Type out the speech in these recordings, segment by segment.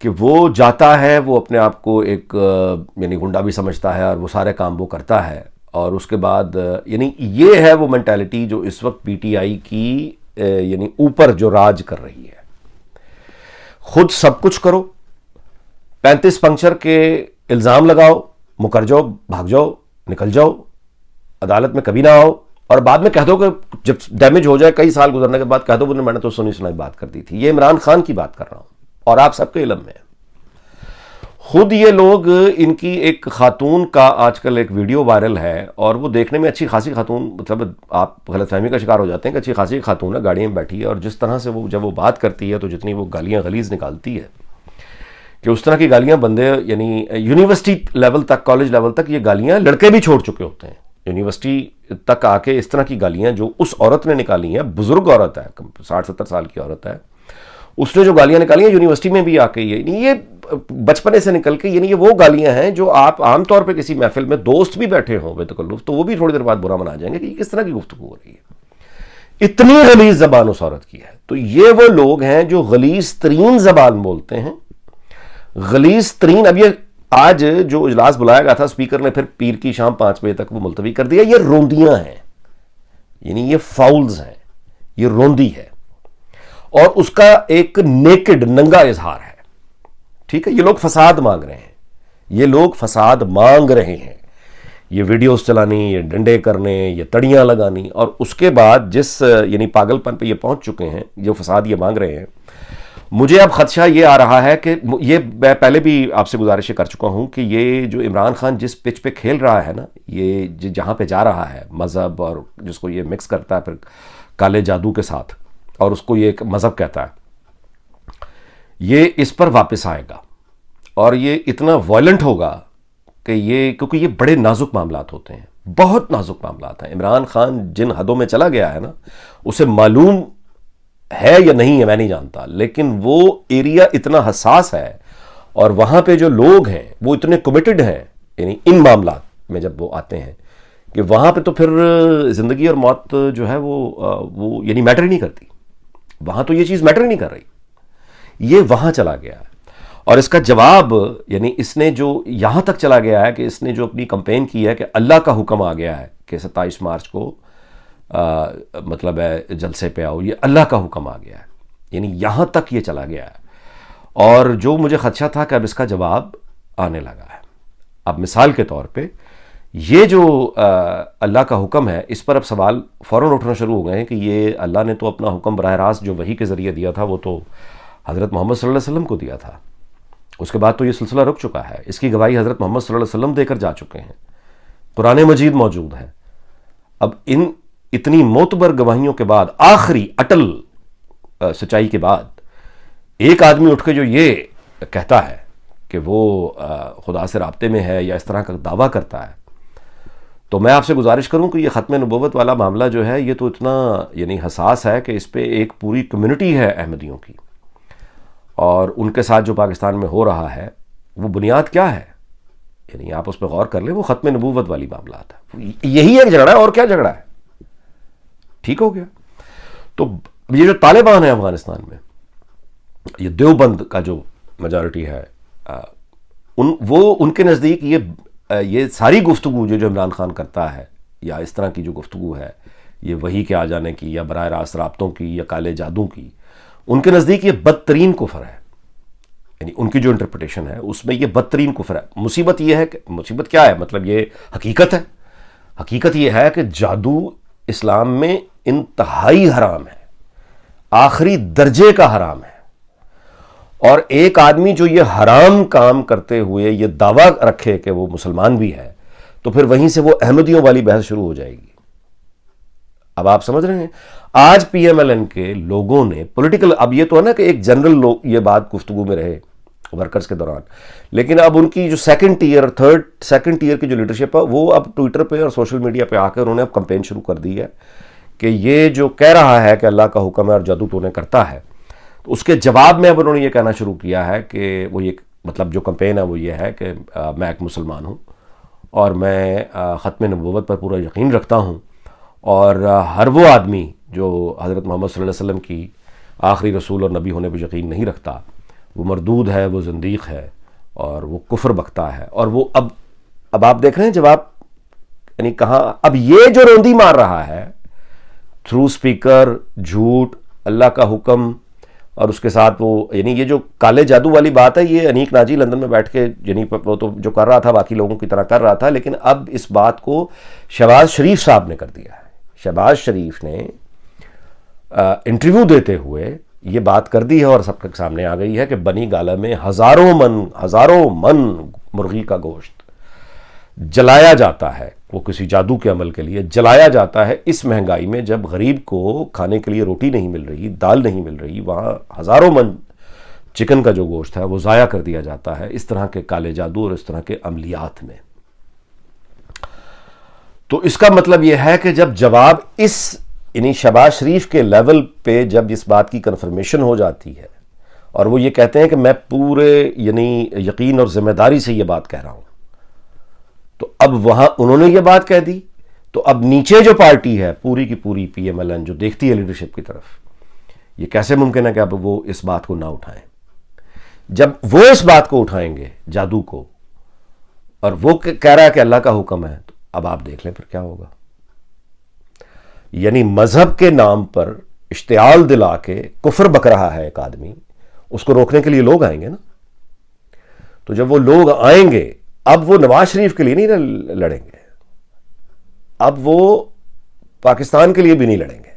کہ وہ جاتا ہے، وہ اپنے آپ کو ایک یعنی گنڈا بھی سمجھتا ہے اور وہ سارے کام وہ کرتا ہے، اور اس کے بعد یعنی یہ ہے وہ مینٹیلٹی جو اس وقت پی ٹی آئی کی یعنی اوپر جو راج کر رہی ہے. خود سب کچھ کرو، 35 پنکچر کے الزام لگاؤ، مکر جاؤ، بھاگ جاؤ، نکل جاؤ، عدالت میں کبھی نہ آؤ، اور بعد میں کہہ دو کہ جب ڈیمیج ہو جائے کئی سال گزرنے کے بعد کہہ دو میں نے تو سنی سنائی بات کر دی تھی. یہ عمران خان کی بات کر رہا ہوں اور آپ سب کے علم میں. خود یہ لوگ، ان کی ایک خاتون کا آج کل ایک ویڈیو وائرل ہے، اور وہ دیکھنے میں اچھی خاصی خاتون، مطلب آپ غلط فہمی کا شکار ہو جاتے ہیں کہ اچھی خاصی خاتون ہے، گاڑی میں بیٹھی ہے، اور جس طرح سے وہ جب وہ بات کرتی ہے تو جتنی وہ گالیاں غلیظ نکالتی ہے کہ اس طرح کی گالیاں بندے یعنی یونیورسٹی لیول تک، کالج لیول تک یہ گالیاں لڑکے بھی چھوڑ چکے ہوتے ہیں. یونیورسٹی تک آ کے اس طرح کی گالیاں جو اس عورت نے نکالی ہیں، بزرگ عورت ہے، 60-70 سال کی عورت ہے، اس نے جو گالیاں نکالی ہیں یونیورسٹی میں بھی آ کے، یہ بچپنے سے نکل کے، یعنی یہ وہ گالیاں ہیں جو آپ عام طور پہ کسی محفل میں دوست بھی بیٹھے ہوں بے تکلف تو وہ بھی تھوڑی دیر بعد برا منا جائیں گے کہ یہ کس طرح کی گفتگو ہو رہی ہے. اتنی غلیظ زبان اس عورت کی ہے. تو یہ وہ لوگ ہیں جو غلیظ ترین زبان بولتے ہیں، غلیظ ترین. اب یہ آج جو اجلاس بلایا گیا تھا اسپیکر نے پھر پیر کی شام 5 بجے تک وہ ملتوی کر دیا. یہ روندیاں ہیں، یعنی یہ فاؤلز ہیں، یہ روندی ہے، اور اس کا ایک نیکڈ ننگا اظہار ہے. ٹھیک ہے، یہ لوگ فساد مانگ رہے ہیں، یہ لوگ فساد مانگ رہے ہیں، یہ ویڈیوز چلانی، یہ ڈنڈے کرنے، یہ تڑیاں لگانی، اور اس کے بعد جس یعنی پاگل پن پہ یہ پہنچ چکے ہیں، جو فساد یہ مانگ رہے ہیں. مجھے اب خدشہ یہ آ رہا ہے کہ یہ میں پہلے بھی آپ سے گزارشیں کر چکا ہوں کہ یہ جو عمران خان جس پچ پہ کھیل رہا ہے نا، یہ جہاں پہ جا رہا ہے مذہب، اور جس کو یہ مکس کرتا ہے پھر کالے جادو کے ساتھ، اور اس کو یہ ایک مذہب کہتا ہے، یہ اس پر واپس آئے گا، اور یہ اتنا وائلنٹ ہوگا کہ یہ، کیونکہ یہ بڑے نازک معاملات ہوتے ہیں، بہت نازک معاملات ہیں. عمران خان جن حدوں میں چلا گیا ہے نا، اسے معلوم ہے یا نہیں ہے میں نہیں جانتا، لیکن وہ ایریا اتنا حساس ہے، اور وہاں پہ جو لوگ ہیں وہ اتنے کمیٹڈ ہیں یعنی ان معاملات میں جب وہ آتے ہیں کہ وہاں پہ تو پھر زندگی اور موت جو ہے وہ یعنی میٹر ہی نہیں کرتی. وہاں تو یہ چیز میٹر ہی نہیں کر رہی. یہ وہاں چلا گیا ہے، اور اس کا جواب یعنی اس نے جو یہاں تک چلا گیا ہے کہ اس نے جو اپنی کمپین کی ہے کہ اللہ کا حکم آ گیا ہے کہ 27 مارچ کو مطلب ہے جلسے پہ آؤ، یہ اللہ کا حکم آ گیا ہے، یعنی یہاں تک یہ چلا گیا ہے. اور جو مجھے خدشہ تھا کہ اب اس کا جواب آنے لگا ہے. اب مثال کے طور پہ یہ جو اللہ کا حکم ہے، اس پر اب سوال فوراً اٹھنا شروع ہو گئے ہیں کہ یہ اللہ نے تو اپنا حکم براہ راست جو وحی کے ذریعے دیا تھا وہ تو حضرت محمد صلی اللہ علیہ وسلم کو دیا تھا. اس کے بعد تو یہ سلسلہ رک چکا ہے. اس کی گواہی حضرت محمد صلی اللہ علیہ وسلم دے کر جا چکے ہیں، قرآن مجید موجود ہے. اب ان اتنی معتبر گواہیوں کے بعد، آخری اٹل سچائی کے بعد، ایک آدمی اٹھ کے جو یہ کہتا ہے کہ وہ خدا سے رابطے میں ہے یا اس طرح کا دعویٰ کرتا ہے، تو میں آپ سے گزارش کروں کہ یہ ختم نبوت والا معاملہ جو ہے یہ تو اتنا یعنی حساس ہے کہ اس پہ ایک پوری کمیونٹی ہے احمدیوں کی، اور ان کے ساتھ جو پاکستان میں ہو رہا ہے وہ بنیاد کیا ہے، یعنی آپ اس پہ غور کر لیں، وہ ختم نبوت والی معاملات ہے. یہی ایک جھگڑا ہے، اور کیا جھگڑا ہے. ٹھیک ہو گیا. تو یہ جو طالبان ہیں افغانستان میں، یہ دیوبند کا جو میجارٹی ہے، وہ ان کے نزدیک یہ ساری گفتگو جو عمران خان کرتا ہے، یا اس طرح کی جو گفتگو ہے، یہ وحی کے آ جانے کی یا براہ راست رابطوں کی یا کالے جادو کی، ان کے نزدیک یہ بدترین کفر ہے. یعنی ان کی جو انٹرپریٹیشن ہے اس میں یہ بدترین کفر ہے. مصیبت یہ ہے کہ مصیبت کیا ہے، مطلب یہ حقیقت ہے. حقیقت یہ ہے کہ جادو اسلام میں انتہائی حرام ہے، آخری درجے کا حرام ہے. اور ایک آدمی جو یہ حرام کام کرتے ہوئے یہ دعویٰ رکھے کہ وہ مسلمان بھی ہے، تو پھر وہیں سے وہ احمدیوں والی بحث شروع ہو جائے گی. اب آپ سمجھ رہے ہیں، آج پی ایم ایل این کے لوگوں نے پولیٹیکل، اب یہ تو ہے نا کہ ایک جنرل لوگ یہ بات گفتگو میں رہے ورکرز کے دوران، لیکن اب ان کی جو سیکنڈ ٹیئر کی جو لیڈرشپ ہے وہ اب ٹویٹر پہ اور سوشل میڈیا پہ آ کر انہوں نے اب کمپین شروع کر دی ہے کہ یہ جو کہہ رہا ہے کہ اللہ کا حکم ہے اور جادو تو انہیں کرتا ہے، تو اس کے جواب میں اب انہوں نے یہ کہنا شروع کیا ہے کہ وہ یہ مطلب جو کمپین ہے وہ یہ ہے کہ میں ایک مسلمان ہوں اور میں ختم نبوت پر پورا یقین رکھتا ہوں، اور ہر وہ آدمی جو حضرت محمد صلی اللہ علیہ وسلم کی آخری رسول اور نبی ہونے پر یقین نہیں رکھتا وہ مردود ہے، وہ زندیق ہے، اور وہ کفر بکتا ہے. اور وہ اب آپ دیکھ رہے ہیں جب آپ یعنی کہاں اب یہ جو روندی مار رہا ہے تھرو اسپیکر، جھوٹ، اللہ کا حکم، اور اس کے ساتھ وہ یعنی یہ جو کالے جادو والی بات ہے، یہ انیک ناجی لندن میں بیٹھ کے یعنی وہ تو جو کر رہا تھا باقی لوگوں کی طرح کر رہا تھا، لیکن اب اس بات کو شہباز شریف صاحب نے کر دیا ہے. شہباز شریف نے انٹرویو دیتے ہوئے یہ بات کر دی ہے اور سب کے سامنے آ گئی ہے کہ بنی گالہ میں ہزاروں من مرغی کا گوشت جلایا جاتا ہے، وہ کسی جادو کے عمل کے لیے جلایا جاتا ہے. اس مہنگائی میں جب غریب کو کھانے کے لیے روٹی نہیں مل رہی، دال نہیں مل رہی، وہاں ہزاروں من چکن کا جو گوشت ہے وہ ضائع کر دیا جاتا ہے اس طرح کے کالے جادو اور اس طرح کے عملیات میں. تو اس کا مطلب یہ ہے کہ جب جواب اس یعنی شہباز شریف کے لیول پہ جب اس بات کی کنفرمیشن ہو جاتی ہے اور وہ یہ کہتے ہیں کہ میں پورے یعنی یقین اور ذمہ داری سے یہ بات کہہ رہا ہوں، تو اب وہاں انہوں نے یہ بات کہہ دی، تو اب نیچے جو پارٹی ہے پوری کی پوری پی ایم ایل این جو دیکھتی ہے لیڈرشپ کی طرف، یہ کیسے ممکن ہے کہ اب وہ اس بات کو نہ اٹھائیں؟ جب وہ اس بات کو اٹھائیں گے جادو کو، اور وہ کہہ رہا ہے کہ اللہ کا حکم ہے، تو اب آپ دیکھ لیں پھر کیا ہوگا. یعنی مذہب کے نام پر اشتعال دلا کے کفر بک رہا ہے ایک آدمی، اس کو روکنے کے لیے لوگ آئیں گے نا. تو جب وہ لوگ آئیں گے، اب وہ نواز شریف کے لیے نہیں لڑیں گے، اب وہ پاکستان کے لیے بھی نہیں لڑیں گے،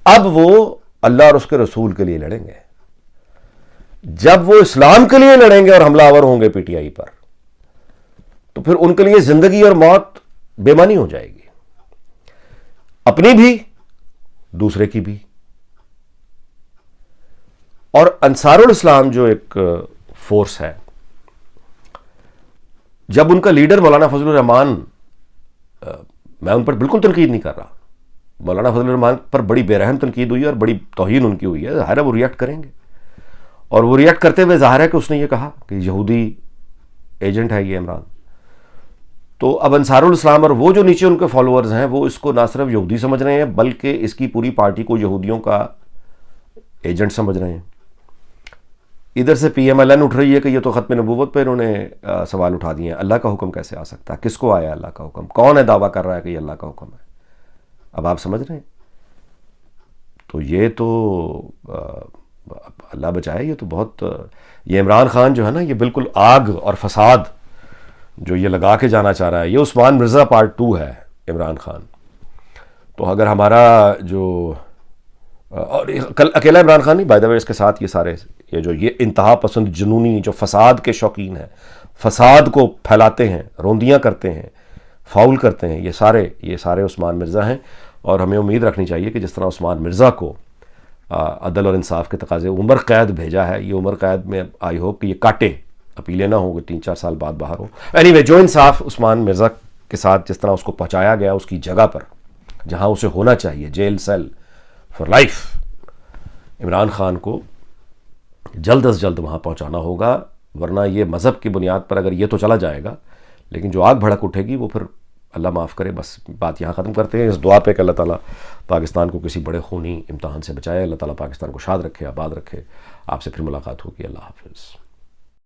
اب وہ اللہ اور اس کے رسول کے لیے لڑیں گے. جب وہ اسلام کے لیے لڑیں گے اور حملہ آور ہوں گے پی ٹی آئی پر، تو پھر ان کے لیے زندگی اور موت بے معنی ہو جائے گی، اپنی بھی دوسرے کی بھی. اور انصار الاسلام جو ایک فورس ہے، جب ان کا لیڈر مولانا فضل الرحمان، میں ان پر بالکل تنقید نہیں کر رہا، مولانا فضل الرحمان پر بڑی بے رحم تنقید ہوئی ہے اور بڑی توہین ان کی ہوئی ہے، ظاہر ہے وہ ریئیکٹ کریں گے، اور وہ ریئیکٹ کرتے ہوئے ظاہر ہے کہ اس نے یہ کہا کہ یہودی ایجنٹ ہے یہ عمران. تو اب انصار الاسلام اور وہ جو نیچے ان کے فالوورز ہیں وہ اس کو نہ صرف یہودی سمجھ رہے ہیں بلکہ اس کی پوری پارٹی کو یہودیوں کا ایجنٹ سمجھ رہے ہیں. ادھر سے پی ایم ایل این اٹھ رہی ہے کہ یہ تو ختم نبوت پہ انہوں نے سوال اٹھا دیے ہیں، اللہ کا حکم کیسے آ سکتا ہے، کس کو آیا اللہ کا حکم، کون ہے دعویٰ کر رہا ہے کہ یہ اللہ کا حکم ہے. اب آپ سمجھ رہے ہیں؟ تو یہ تو اللہ بچائے، یہ تو بہت یہ عمران خان جو ہے نا، یہ بالکل آگ اور فساد جو یہ لگا کے جانا چاہ رہا ہے، یہ عثمان مرزا پارٹ 2 ہے عمران خان. تو اگر ہمارا جو اور کل اکیلا عمران خان نہیں، بائی دا وے اس کے ساتھ یہ سارے یہ انتہا پسند جنونی جو فساد کے شوقین ہیں، فساد کو پھیلاتے ہیں، روندیاں کرتے ہیں، فاؤل کرتے ہیں، یہ سارے عثمان مرزا ہیں. اور ہمیں امید رکھنی چاہیے کہ جس طرح عثمان مرزا کو عدل اور انصاف کے تقاضے عمر قید بھیجا ہے، یہ عمر قید میں آئی ہوپ کہ یہ کاٹے، اپیلیں نہ ہوں گے 3-4 سال بعد باہر ہو. اینی وے جو انصاف عثمان مرزا کے ساتھ جس طرح اس کو پہنچایا گیا اس کی جگہ پر جہاں اسے ہونا چاہیے، jail cell for life, Imran Khan کو جلد از جلد وہاں پہنچانا ہوگا. ورنہ یہ مذہب کی بنیاد پر اگر یہ تو چلا جائے گا، لیکن جو آگ بھڑک اٹھے گی وہ پھر اللہ معاف کرے. بس بات یہاں ختم کرتے ہیں، اس دعا پہ کہ اللہ تعالیٰ پاکستان کو کسی بڑے خونی امتحان سے بچائے، اللہ تعالیٰ پاکستان کو شاد رکھے، آباد رکھے. آپ سے پھر ملاقات ہوگی. اللہ حافظ.